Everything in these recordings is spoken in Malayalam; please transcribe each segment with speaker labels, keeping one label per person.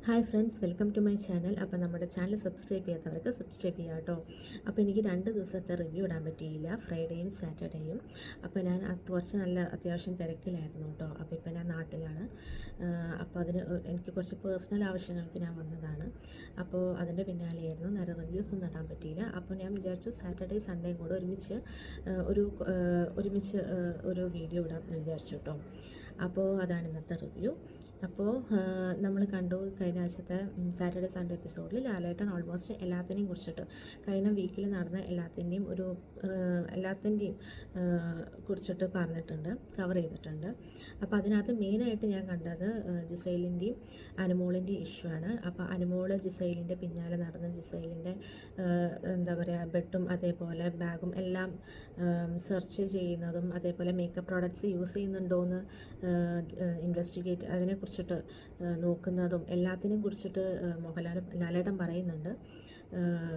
Speaker 1: Hi friends, welcome to my channel. അപ്പോൾ നമ്മുടെ ചാനൽ സബ്സ്ക്രൈബ് ചെയ്യാത്തവർക്ക് സബ്സ്ക്രൈബ് ചെയ്യാം കേട്ടോ. അപ്പോൾ എനിക്ക് 2 ദിവസത്തെ റിവ്യൂ ഇടാൻ പറ്റിയില്ല, ഫ്രൈഡേയും സാറ്റർഡേയും. അപ്പോൾ ഞാൻ കുറച്ച് അത്യാവശ്യം തിരക്കിലായിരുന്നു കേട്ടോ. അപ്പോൾ ഇപ്പോൾ ഞാൻ നാട്ടിലാണ്. അപ്പോൾ എനിക്ക് കുറച്ച് പേഴ്സണൽ ആവശ്യങ്ങൾക്ക് ഞാൻ വന്നതാണ്. അപ്പോൾ അതിൻ്റെ പിന്നാലെയായിരുന്നു. നേരെ റിവ്യൂസ് ഒന്നും ഇടാൻ പറ്റിയില്ല. അപ്പോൾ ഞാൻ വിചാരിച്ചു സാറ്റർഡേ സൺഡേയും കൂടെ ഒരുമിച്ച് ഒരു വീഡിയോ ഇടാമെന്ന് വിചാരിച്ചു കേട്ടോ. അപ്പോൾ അതാണ് ഇന്നത്തെ റിവ്യൂ. അപ്പോൾ നമ്മൾ കണ്ടു കഴിഞ്ഞ ആഴ്ചത്തെ സാറ്റർഡേ സൺഡേ എപ്പിസോഡിൽ ലാലേട്ടൻ ഓൾമോസ്റ്റ് എല്ലാത്തിനെയും കുറിച്ചിട്ട് കഴിഞ്ഞ വീക്കിൽ നടന്ന എല്ലാത്തിൻ്റെയും കുറിച്ചിട്ട് പറഞ്ഞിട്ടുണ്ട്, കവർ ചെയ്തിട്ടുണ്ട്. അപ്പോൾ അതിനകത്ത് മെയിനായിട്ട് ഞാൻ കണ്ടത് ജിസൈലിൻ്റെയും അനുമോളിൻ്റെയും ഇഷ്യൂ ആണ്. അപ്പോൾ അനുമോള് ജിസൈലിൻ്റെ പിന്നാലെ നടന്ന ജിസൈലിൻ്റെ എന്താ പറയുക ബെഡും അതേപോലെ ബാഗും എല്ലാം സെർച്ച് ചെയ്യുന്നതും അതേപോലെ മേക്കപ്പ് പ്രോഡക്റ്റ്സ് യൂസ് ചെയ്യുന്നുണ്ടോയെന്ന് ഇൻവെസ്റ്റിഗേറ്റ് അതിനെക്കുറിച്ചിട്ട് നോക്കുന്നതും എല്ലാത്തിനെയും കുറിച്ചിട്ട് ലാലേട്ടൻ പറയുന്നുണ്ട്.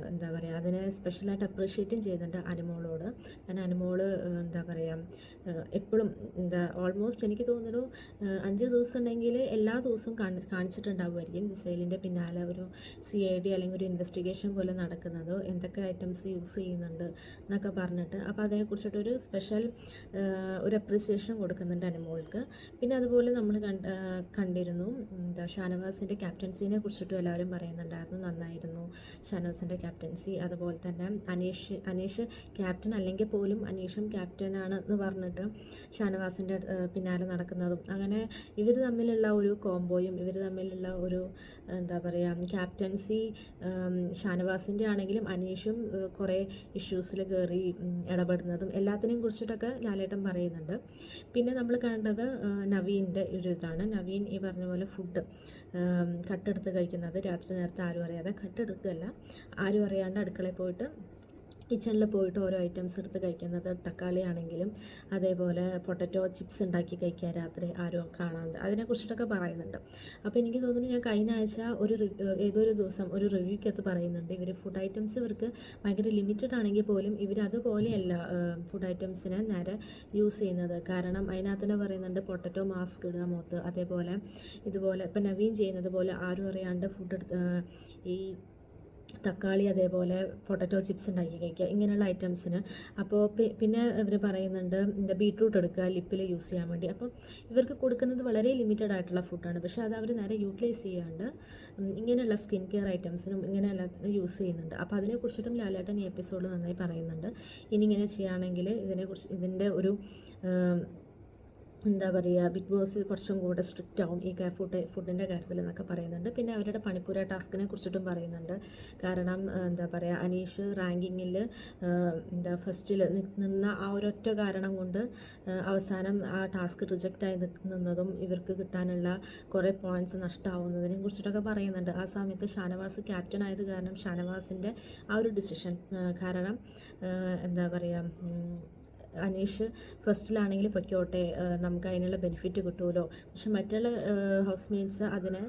Speaker 1: എന്താ പറയുക, അതിനെ സ്പെഷ്യലായിട്ട് അപ്രീഷിയേറ്റും ചെയ്യുന്നുണ്ട് അനുമോളോട്. കാരണം അനുമോള് എന്താ പറയുക എപ്പോഴും ഓൾമോസ്റ്റ് എനിക്ക് തോന്നുന്നു 5 ദിവസം ഉണ്ടെങ്കിൽ എല്ലാ ദിവസവും കാണിച്ചിട്ടുണ്ടാവുമായിരിക്കും ജിസൈലിൻ്റെ പിന്നാലെ ഒരു CID അല്ലെങ്കിൽ ഒരു ഇൻവെസ്റ്റിഗേഷൻ പോലെ നടക്കുന്നത്, എന്തൊക്കെ ഐറ്റംസ് യൂസ് ചെയ്യുന്നുണ്ട് എന്നൊക്കെ പറഞ്ഞിട്ട്. അപ്പോൾ അതിനെക്കുറിച്ചിട്ടൊരു സ്പെഷ്യൽ ഒരു അപ്രീസിയേഷൻ കൊടുക്കുന്നുണ്ട് അനുമോൾക്ക്. പിന്നെ അതുപോലെ നമ്മൾ കണ്ടിരുന്നു ഷാനവാസിൻ്റെ ക്യാപ്റ്റൻസിനെ കുറിച്ചിട്ടും എല്ലാവരും പറയുന്നുണ്ടായിരുന്നു, നന്നായിരുന്നു ഷാനവാസിൻ്റെ ക്യാപ്റ്റൻസി. അതുപോലെ തന്നെ അനീഷ് ക്യാപ്റ്റൻ അല്ലെങ്കിൽ പോലും അനീഷും ക്യാപ്റ്റനാണ് എന്ന് പറഞ്ഞിട്ട് ഷാനവാസിൻ്റെ പിന്നാലെ നടക്കുന്നതും, അങ്ങനെ ഇവർ തമ്മിലുള്ള ഒരു കോംബോയും ഇവർ തമ്മിലുള്ള ഒരു എന്താ പറയുക ക്യാപ്റ്റൻസി ഷാനവാസിൻ്റെ ആണെങ്കിലും അനീഷും കുറേ ഇഷ്യൂസിൽ കയറി ഇടപെടുന്നതും എല്ലാത്തിനെയും കുറിച്ചിട്ടൊക്കെ ലാലേട്ടൻ പറയുന്നുണ്ട്. പിന്നെ നമ്മൾ കണ്ടത് നവീൻ്റെ ഒരു ഇതാണ്. നവീൻ ഈ പറഞ്ഞ പോലെ ഫുഡ് കട്ടെടുത്ത് കഴിക്കുന്നത്, രാത്രി നേരത്തെ ആരും അറിയാതെ, കട്ടെടുക്കുകയല്ല ആരും അറിയാണ്ട് അടുക്കളയിൽ പോയിട്ട് കിച്ചണിൽ പോയിട്ട് ഓരോ ഐറ്റംസ് എടുത്ത് കഴിക്കുന്നത്, തക്കാളി ആണെങ്കിലും അതേപോലെ പൊട്ടറ്റോ ചിപ്സ് ഉണ്ടാക്കി കഴിക്കുക രാത്രി ആരും കാണാതെ, അതിനെക്കുറിച്ചിട്ടൊക്കെ പറയുന്നുണ്ട്. അപ്പോൾ എനിക്ക് തോന്നുന്നു ഞാൻ കഴിഞ്ഞ ആഴ്ച ഏതൊരു ദിവസം ഒരു റിവ്യൂക്കകത്ത് പറയുന്നുണ്ട്, ഇവർ ഫുഡ് ഐറ്റംസ് ഇവർക്ക് ഭയങ്കര ലിമിറ്റഡ് ആണെങ്കിൽ പോലും ഇവർ അതുപോലെയല്ല ഫുഡ് ഐറ്റംസിനെ നേരെ യൂസ് ചെയ്യുന്നത്. കാരണം അതിനകത്ത് തന്നെ പറയുന്നുണ്ട് പൊട്ടറ്റോ മാസ്ക് ഇടുക മുഖത്ത്, അതേപോലെ ഇതുപോലെ ഇപ്പം നവീൻ ചെയ്യുന്നത് പോലെ ആരും അറിയാണ്ട് ഈ തക്കാളി അതേപോലെ പൊട്ടറ്റോ ചിപ്സ് ഉണ്ടാക്കി കഴിക്കുക, ഇങ്ങനെയുള്ള ഐറ്റംസിന്. അപ്പോൾ പിന്നെ ഇവർ പറയുന്നുണ്ട് ബീട്രൂട്ട് എടുക്കുക ലിപ്പിൽ യൂസ് ചെയ്യാൻ വേണ്ടി. അപ്പം ഇവർക്ക് കൊടുക്കുന്നത് വളരെ ലിമിറ്റഡ് ആയിട്ടുള്ള ഫുഡാണ്, പക്ഷേ അത് അവർ നേരെ യൂട്ടിലൈസ് ചെയ്യാണ്ട് ഇങ്ങനെയുള്ള സ്കിൻ കെയർ ഐറ്റംസിനും ഇങ്ങനെ എല്ലാത്തിനും യൂസ് ചെയ്യുന്നുണ്ട്. അപ്പോൾ അതിനെക്കുറിച്ചിട്ടും ലാലേട്ടൻ ഈ എപ്പിസോഡിൽ നന്നായി പറയുന്നുണ്ട്. ഇനി ഇങ്ങനെ ചെയ്യുകയാണെങ്കിൽ ഇതിൻ്റെ ഒരു എന്താ പറയുക ബിഗ് ബോസ് കുറച്ചും കൂടെ സ്ട്രിക്റ്റ് ആവും ഈ ഫുഡിൻ്റെ കാര്യത്തിൽ എന്നൊക്കെ പറയുന്നുണ്ട്. പിന്നെ അവരുടെ പണിപ്പുര ടാസ്കിനെ കുറിച്ചിട്ടും പറയുന്നുണ്ട്. കാരണം എന്താ പറയുക അനീഷ് റാങ്കിങ്ങിൽ ഫസ്റ്റിൽ നിന്ന ആ ഒരൊറ്റ കാരണം കൊണ്ട് അവസാനം ആ ടാസ്ക് റിജക്റ്റായി നിന്നതും ഇവർക്ക് കിട്ടാനുള്ള കുറേ പോയിൻറ്റ്സ് നഷ്ടമാവുന്നതിനെ കുറിച്ചിട്ടൊക്കെ പറയുന്നുണ്ട്. ആ സമയത്ത് ഷാനവാസ് ക്യാപ്റ്റൻ ആയത് കാരണം ഷാനവാസിൻ്റെ ആ ഒരു ഡിസിഷൻ കാരണം എന്താ പറയുക അനീഷ് ഫസ്റ്റിലാണെങ്കിൽ പൊയ്ക്കോട്ടെ, നമുക്ക് അതിനുള്ള ബെനിഫിറ്റ് കിട്ടുമല്ലോ. പക്ഷെ മറ്റുള്ള ഹൗസ് മേറ്റ്സ് അതിനെ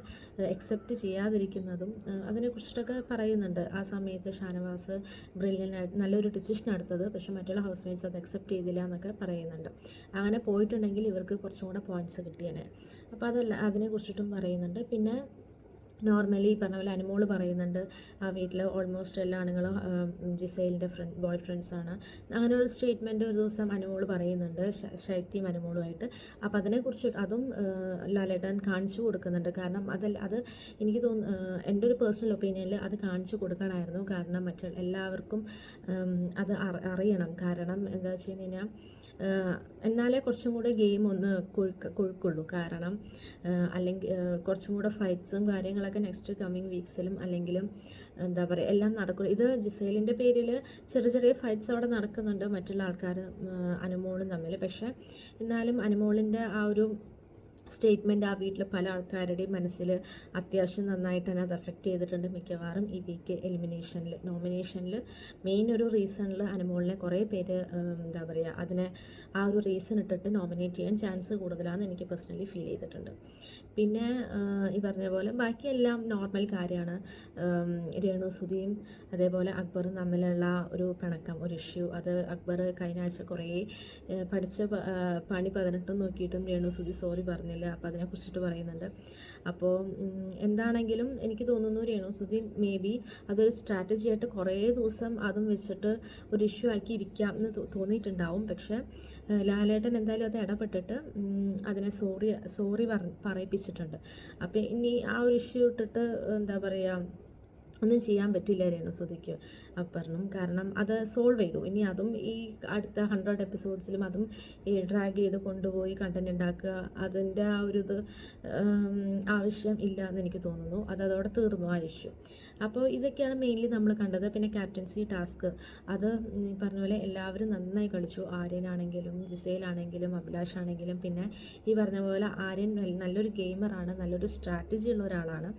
Speaker 1: അക്സെപ്റ്റ് ചെയ്യാതിരിക്കുന്നതും അതിനെക്കുറിച്ചിട്ടൊക്കെ പറയുന്നുണ്ട്. ആ സമയത്ത് ഷാനവാസ് ബ്രില്യൻ്റായിട്ട് നല്ലൊരു ഡിസിഷൻ എടുത്തത്, പക്ഷെ മറ്റുള്ള ഹൗസ് മേറ്റ്സ് അത് അക്സെപ്റ്റ് ചെയ്തില്ല എന്നൊക്കെ പറയുന്നുണ്ട്. അങ്ങനെ പോയിട്ടുണ്ടെങ്കിൽ ഇവർക്ക് കുറച്ചും കൂടെ പോയിൻറ്റ്സ് കിട്ടിയേനെ. അപ്പോൾ അതിനെക്കുറിച്ചിട്ടും പറയുന്നുണ്ട്. പിന്നെ നോർമലി പറഞ്ഞ പോലെ അനുമോള് പറയുന്നുണ്ട് ആ വീട്ടിൽ ഓൾമോസ്റ്റ് എല്ലാ ആണുങ്ങളും ജിസൈലിൻ്റെ ബോയ് ഫ്രണ്ട്സാണ്. അങ്ങനെ ഒരു സ്റ്റേറ്റ്മെൻറ്റ് ഒരു ദിവസം അനുമോള് പറയുന്നുണ്ട് ശൈത്യം അനുമോളുമായിട്ട്. അപ്പോൾ അതിനെക്കുറിച്ച് അതും ലാലേട്ടൻ കാണിച്ചു കൊടുക്കുന്നുണ്ട്. കാരണം അത് എനിക്ക് എൻ്റെ ഒരു പേഴ്സണൽ ഒപ്പീനിയനിൽ അത് കാണിച്ചു കൊടുക്കണമായിരുന്നു. കാരണം എല്ലാവർക്കും അത് അറിയണം. കാരണം എന്താ വെച്ച് കഴിഞ്ഞാൽ എന്നാലേ കുറച്ചും കൂടെ ഗെയിം ഒന്ന് കൊഴുക്കുള്ളൂ. കാരണം അല്ലെങ്കിൽ കുറച്ചും കൂടെ ഫൈറ്റ്സും കാര്യങ്ങളൊക്കെ നെക്സ്റ്റ് കമ്മിങ് വീക്സിലും അല്ലെങ്കിലും എന്താ പറയുക എല്ലാം നടക്കുള്ളൂ. ഇത് ജിസൈലിൻ്റെ പേരിൽ ചെറിയ ഫൈറ്റ്സ് അവിടെ നടക്കുന്നുണ്ട് മറ്റുള്ള ആൾക്കാർ അനുമോളും തമ്മിൽ. പക്ഷേ എന്നാലും അനുമോളിൻ്റെ ആ ഒരു സ്റ്റേറ്റ്മെൻറ്റ് ആ വീട്ടിൽ പല ആൾക്കാരുടെയും മനസ്സിൽ അത്യാവശ്യം നന്നായിട്ട് തന്നെ അത് അഫക്റ്റ് ചെയ്തിട്ടുണ്ട്. മിക്കവാറും ഈ വീക്ക് നോമിനേഷനിൽ മെയിൻ ഒരു റീസണിൽ അനുമോളിനെ കുറേ പേര് എന്താ പറയുക ആ ഒരു റീസൺ ഇട്ടിട്ട് നോമിനേറ്റ് ചെയ്യാൻ ചാൻസ് കൂടുതലാണെന്ന് എനിക്ക് പേഴ്സണലി ഫീൽ ചെയ്തിട്ടുണ്ട്. പിന്നെ ഈ പറഞ്ഞ പോലെ ബാക്കിയെല്ലാം നോർമൽ കാര്യമാണ്. രേണുസുതിയും അതേപോലെ അക്ബറും തമ്മിലുള്ള ഒരു പിണക്കം, ഒരു ഇഷ്യൂ, അത് അക്ബർ കഴിഞ്ഞ ആഴ്ച കുറേ പഠിച്ച പണി 18 നോക്കിയിട്ടും രേണുസുതി സോറി പറഞ്ഞില്ല. അപ്പോൾ അതിനെക്കുറിച്ചിട്ട് പറയുന്നുണ്ട്. അപ്പോൾ എന്താണെങ്കിലും എനിക്ക് തോന്നുന്നു രേണുസുതി മേ ബി അതൊരു സ്ട്രാറ്റജി ആയിട്ട് കുറേ ദിവസം അതും വെച്ചിട്ട് ഒരു ഇഷ്യൂ ആക്കി ഇരിക്കാം എന്ന് തോന്നിയിട്ടുണ്ടാവും. പക്ഷേ ലാലേട്ടൻ എന്തായാലും അത് ഇടപെട്ടിട്ട് അതിനെ സോറി പറയിപ്പിച്ചിട്ടുണ്ട്. അപ്പോൾ ഇനി ആ ഒരു ഇഷ്യൂ ഇട്ടിട്ട് എന്താ പറയുക, ഒന്നും ചെയ്യാൻ പറ്റില്ല രേണുസുതിക്ക് അക്ബറിനും. കാരണം അത് സോൾവ് ചെയ്തു. ഇനി അതും ഈ അടുത്ത 100 എപ്പിസോഡ്സിലും അതും ഈ ഡ്രാഗ് ചെയ്ത് കൊണ്ടുപോയി കണ്ടന്റ് ഉണ്ടാക്കുക, അതിൻ്റെ ആ ഒരു ഇത് ആവശ്യം ഇല്ല എന്ന് എനിക്ക് തോന്നുന്നു. അതോടെ തീർന്നു ആ ഇഷ്യൂ. അപ്പോൾ ഇതൊക്കെയാണ് മെയിൻലി നമ്മൾ കണ്ടത്. പിന്നെ ക്യാപ്റ്റൻസി ടാസ്ക്, അത് പറഞ്ഞ പോലെ എല്ലാവരും നന്നായി കളിച്ചു. ആര്യനാണെങ്കിലും ജിസേലാണെങ്കിലും അഭിലാഷ് ആണെങ്കിലും. പിന്നെ ഈ പറഞ്ഞ പോലെ ആര്യൻ നല്ലൊരു ഗെയിമറാണ്, നല്ലൊരു സ്ട്രാറ്റജി ഉള്ള ഒരാളാണ്.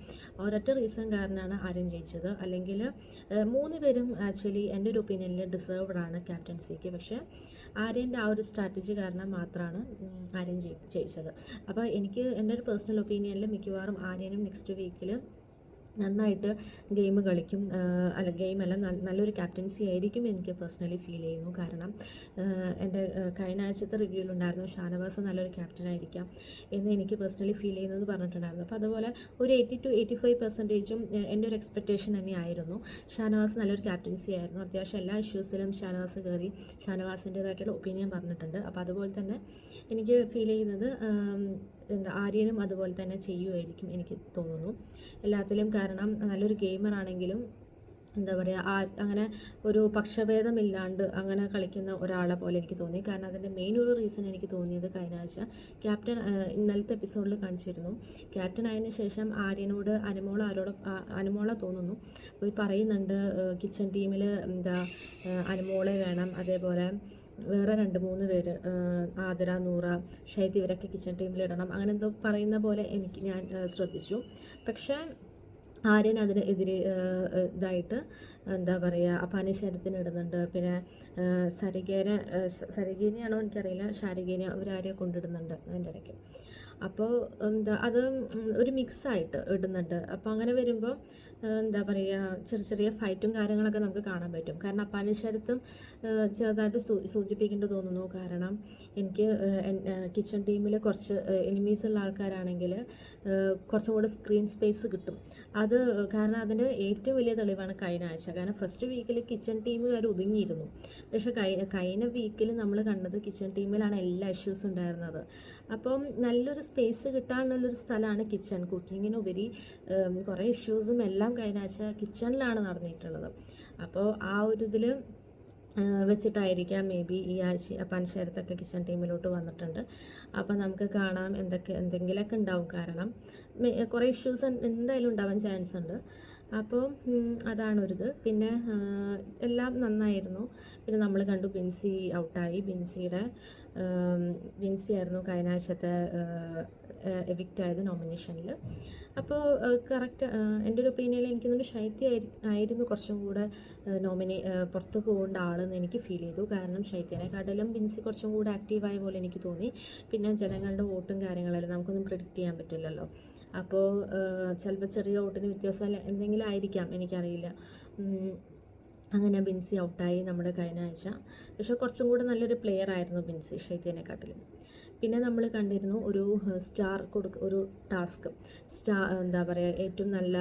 Speaker 1: ഒരൊറ്റ റീസൺ കാരണമാണ് ആര്യൻ ജയിച്ചത്. അല്ലെങ്കിൽ 3 പേരും ആക്ച്വലി എൻ്റെ ഒരു ഒപ്പീനിയനിൽ ഡിസേർവ്ഡ് ആണ് ക്യാപ്റ്റൻസിക്ക്. പക്ഷേ ആര്യൻ്റെ ആ ഒരു സ്ട്രാറ്റജി കാരണം മാത്രമാണ് ആര്യൻ ജയിച്ചത്. അപ്പോൾ എനിക്ക് എൻ്റെ ഒരു പേഴ്സണൽ ഒപ്പീനിയനിൽ മിക്കവാറും ആര്യനും നെക്സ്റ്റ് വീക്കിൽ നന്നായിട്ട് ഗെയിം കളിക്കും. ഗെയിമല്ല, നല്ലൊരു ക്യാപ്റ്റൻസി ആയിരിക്കും എനിക്ക് പേഴ്സണലി ഫീൽ ചെയ്യുന്നു. കാരണം എൻ്റെ കഴിഞ്ഞ ആഴ്ചത്തെ റിവ്യൂവിലുണ്ടായിരുന്നു ഷാനവാസ് നല്ലൊരു ക്യാപ്റ്റനായിരിക്കാം എന്ന് എനിക്ക് പേഴ്സണലി ഫീൽ ചെയ്യുന്നത് പറഞ്ഞിട്ടുണ്ടായിരുന്നു. അപ്പോൾ അതുപോലെ ഒരു 80 to 85% എൻ്റെ ഒരു എക്സ്പെക്റ്റേഷൻ തന്നെയായിരുന്നു. ഷാനവാസ് നല്ലൊരു ക്യാപ്റ്റൻസി ആയിരുന്നു. അത്യാവശ്യം എല്ലാ ഇഷ്യൂസിലും ഷാനവാസ് കയറി ഷാനവാസിൻ്റേതായിട്ടുള്ള ഒപ്പീനിയൻ പറഞ്ഞിട്ടുണ്ട്. അപ്പോൾ അതുപോലെ തന്നെ എനിക്ക് ഫീൽ ചെയ്യുന്നത് ആര്യനും അതുപോലെ തന്നെ ചെയ്യുമായിരിക്കും എനിക്ക് തോന്നുന്നു എല്ലാത്തിലും. കാരണം നല്ലൊരു ഗെയിമറാണെങ്കിലും എന്താ പറയുക, അങ്ങനെ ഒരു പക്ഷഭേദമില്ലാണ്ട് അങ്ങനെ കളിക്കുന്ന ഒരാളെ പോലെ എനിക്ക് തോന്നി. കാരണം അതിൻ്റെ മെയിൻ ഒരു റീസൺ എനിക്ക് തോന്നിയത് കഴിഞ്ഞ ആഴ്ച ക്യാപ്റ്റൻ ഇന്നലത്തെ എപ്പിസോഡിൽ കാണിച്ചിരുന്നു. ക്യാപ്റ്റൻ ആയതിനു ശേഷം ആര്യനോട് അനുമോള തോന്നുന്നു പോയി പറയുന്നുണ്ട് കിച്ചൺ ടീമിൽ എന്താ അനുമോളെ വേണം, അതേപോലെ വേറെ 2-3 പേര് ആതിര, നൂറ, ഷൈദ് ഇവരൊക്കെ കിച്ചൺ ടീമിലിടണം, അങ്ങനെ എന്തോ പറയുന്ന പോലെ ഞാൻ ശ്രദ്ധിച്ചു. പക്ഷേ ആര്യൻ അതിന് എതിരെ ഇതായിട്ട് എന്താ പറയുക അപാനിശരത്തിന് ഇടുന്നുണ്ട്. പിന്നെ സരിഗേനെയാണോ എനിക്കറിയില്ല, ഷാരിഗേനെ അവരാരെയോ കൊണ്ടിടുന്നുണ്ട് അതിൻ്റെ ഇടയ്ക്ക്. അപ്പോൾ അത് ഒരു മിക്സായിട്ട് ഇടുന്നുണ്ട്. അപ്പോൾ അങ്ങനെ വരുമ്പോൾ എന്താ പറയുക ചെറിയ ഫൈറ്റും കാര്യങ്ങളൊക്കെ നമുക്ക് കാണാൻ പറ്റും. കാരണം അപ്പാനിശരത്തും ചെറുതായിട്ട് സൂചിപ്പിക്കേണ്ടി തോന്നുന്നു. കാരണം എനിക്ക് കിച്ചൺ ടീമിൽ കുറച്ച് എനിമീസ് ഉള്ള ആൾക്കാരാണെങ്കിൽ കുറച്ചും കൂടെ സ്ക്രീൻ സ്പേസ് കിട്ടും. അത് കാരണം അതിൻ്റെ ഏറ്റവും വലിയ തെളിവാണ് കഴിഞ്ഞ ആഴ്ച. കാരണം ഫസ്റ്റ് വീക്കിൽ കിച്ചൺ ടീമുകാർ ഒതുങ്ങിയിരുന്നു. പക്ഷേ കഴിഞ്ഞ വീക്കിൽ നമ്മൾ കണ്ടത് കിച്ചൺ ടീമിലാണ് എല്ലാ ഇഷ്യൂസും ഉണ്ടായിരുന്നത്. അപ്പം നല്ലൊരു സ്പേസ് കിട്ടാനുള്ളൊരു സ്ഥലമാണ് കിച്ചൺ. കുക്കിങ്ങിനുപരി കുറേ ഇഷ്യൂസും എല്ലാം കഴിഞ്ഞ ആഴ്ച കിച്ചണിലാണ് നടന്നിട്ടുള്ളത്. അപ്പോൾ ആ ഒരു ഇതിൽ വെച്ചിട്ടായിരിക്കാം മേ ബി ഈ ആഴ്ച പനശരത്തൊക്കെ കിച്ചൺ ടീമിലോട്ട് വന്നിട്ടുണ്ട്. അപ്പോൾ നമുക്ക് കാണാം എന്തെങ്കിലുമൊക്കെ ഉണ്ടാവും. കാരണം കുറേ ഇഷ്യൂസ് എന്തായാലും ഉണ്ടാവാൻ ചാൻസ് ഉണ്ട്. അപ്പോൾ അതാണൊരിത്. പിന്നെ എല്ലാം നന്നായിരുന്നു. പിന്നെ നമ്മൾ കണ്ടു ബിൻസി ഔട്ടായി. ബിൻസി ആയിരുന്നു കഴിഞ്ഞ ആഴ്ചത്തെ എവിക്റ്റ് ആയത് നോമിനേഷനിൽ. അപ്പോൾ കറക്റ്റ് എൻ്റെ ഒരു ഒപ്പീനിയനിൽ എനിക്ക് തോന്നുന്നു ശൈത്യ ആയിരുന്നു കുറച്ചും കൂടെ പുറത്ത് പോകേണ്ട ആളെന്ന് എനിക്ക് ഫീൽ ചെയ്തു. കാരണം ശൈത്യനെക്കാട്ടിലും ബിൻസി കുറച്ചും കൂടെ ആക്റ്റീവായ പോലെ എനിക്ക് തോന്നി. പിന്നെ ജനങ്ങളുടെ വോട്ടും കാര്യങ്ങളെല്ലാം നമുക്കൊന്നും പ്രെഡിക്റ്റ് ചെയ്യാൻ പറ്റില്ലല്ലോ. അപ്പോൾ ചിലപ്പോൾ ചെറിയ വോട്ടിന് വ്യത്യാസം എന്തെങ്കിലും ആയിരിക്കാം, എനിക്കറിയില്ല. അങ്ങനെ ബിൻസി ഔട്ടായി നമ്മുടെ കഴിഞ്ഞ ആഴ്ച. പക്ഷേ കുറച്ചും കൂടെ നല്ലൊരു പ്ലെയർ ആയിരുന്നു ബിൻസി ശൈത്യനെക്കാട്ടിലും. പിന്നെ നമ്മൾ കണ്ടിരുന്നു ഒരു ഒരു ടാസ്ക് എന്താ പറയുക ഏറ്റവും നല്ല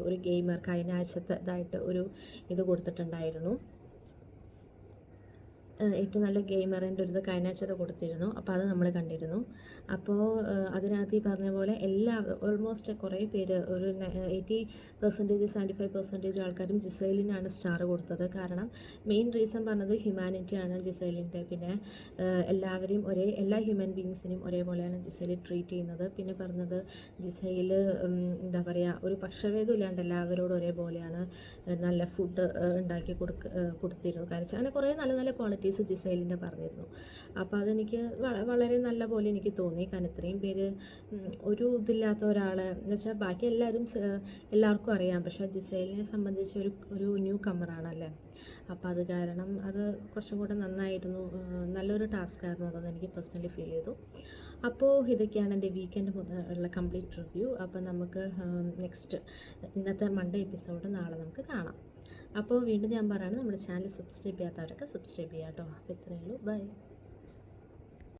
Speaker 1: ഒരു ഗെയിമർ കഴിഞ്ഞ ആഴ്ചത്തെ ഇതായിട്ട് ഒരു ഇത് കൊടുത്തിട്ടുണ്ടായിരുന്നു. ഏറ്റവും നല്ല ഗെയിമറിൻ്റെ ഒരു ഇത് കഴിഞ്ഞ ആഴ്ചത്തെ കൊടുത്തിരുന്നു. അപ്പോൾ അത് നമ്മൾ കണ്ടിരുന്നു. അപ്പോൾ അതിനകത്ത് ഈ പറഞ്ഞ പോലെ ഓൾമോസ്റ്റ് കുറേ പേര് ഒരു 80% 75% ആൾക്കാരും ജിസൈലിനാണ് സ്റ്റാർ കൊടുത്തത്. കാരണം മെയിൻ റീസൺ പറഞ്ഞത് ഹ്യൂമാനിറ്റിയാണ് ജിസൈലിൻ്റെ. പിന്നെ എല്ലാവരെയും എല്ലാ ഹ്യൂമൻ ബീങ്സിനെയും ഒരേപോലെയാണ് ജിസൈൽ ട്രീറ്റ് ചെയ്യുന്നത്. പിന്നെ പറഞ്ഞത് ജിസൈൽ എന്താ പറയുക ഒരു പക്ഷഭേദം ഇല്ലാണ്ട് എല്ലാവരോടും ഒരേപോലെയാണ് നല്ല ഫുഡ് ഉണ്ടാക്കി കൊടുത്തിരുന്നു. കാരണം അങ്ങനെ കുറേ നല്ല നല്ല ക്വാളിറ്റീസ് ജിസൈലിൻ്റെ പറഞ്ഞിരുന്നു. അപ്പോൾ അതെനിക്ക് വളരെ നല്ല പോലെ എനിക്ക് തോന്നി. കാരണം ഇത്രയും പേര് ഒരു ഇതില്ലാത്ത ഒരാളെ എന്ന് വെച്ചാൽ ബാക്കി എല്ലാവർക്കും അറിയാം. പക്ഷേ ജിസൈലിനെ സംബന്ധിച്ച് ഒരു ന്യൂ കമ്മറാണല്ലേ. അപ്പോൾ അത് കാരണം അത് കുറച്ചും കൂടെ നന്നായിരുന്നു. നല്ലൊരു ടാസ്ക്കായിരുന്നു അതെന്ന് എനിക്ക് പേഴ്സണലി ഫീൽ ചെയ്തു. അപ്പോൾ ഇതൊക്കെയാണ് എൻ്റെ വീക്കെൻഡ് മുതൽ ഉള്ള കംപ്ലീറ്റ് റിവ്യൂ. അപ്പോൾ നമുക്ക് നെക്സ്റ്റ് ഇന്നത്തെ മൺഡേ എപ്പിസോഡ് നാളെ നമുക്ക് കാണാം. അപ്പോൾ വീണ്ടും ഞാൻ പറയുകയാണ്, നമ്മുടെ ചാനൽ സബ്സ്ക്രൈബ് ചെയ്യാത്തവരൊക്കെ സബ്സ്ക്രൈബ് ചെയ്യാം കേട്ടോ. അപ്പോൾ ഇത്രയേ ഉള്ളൂ. ബൈ.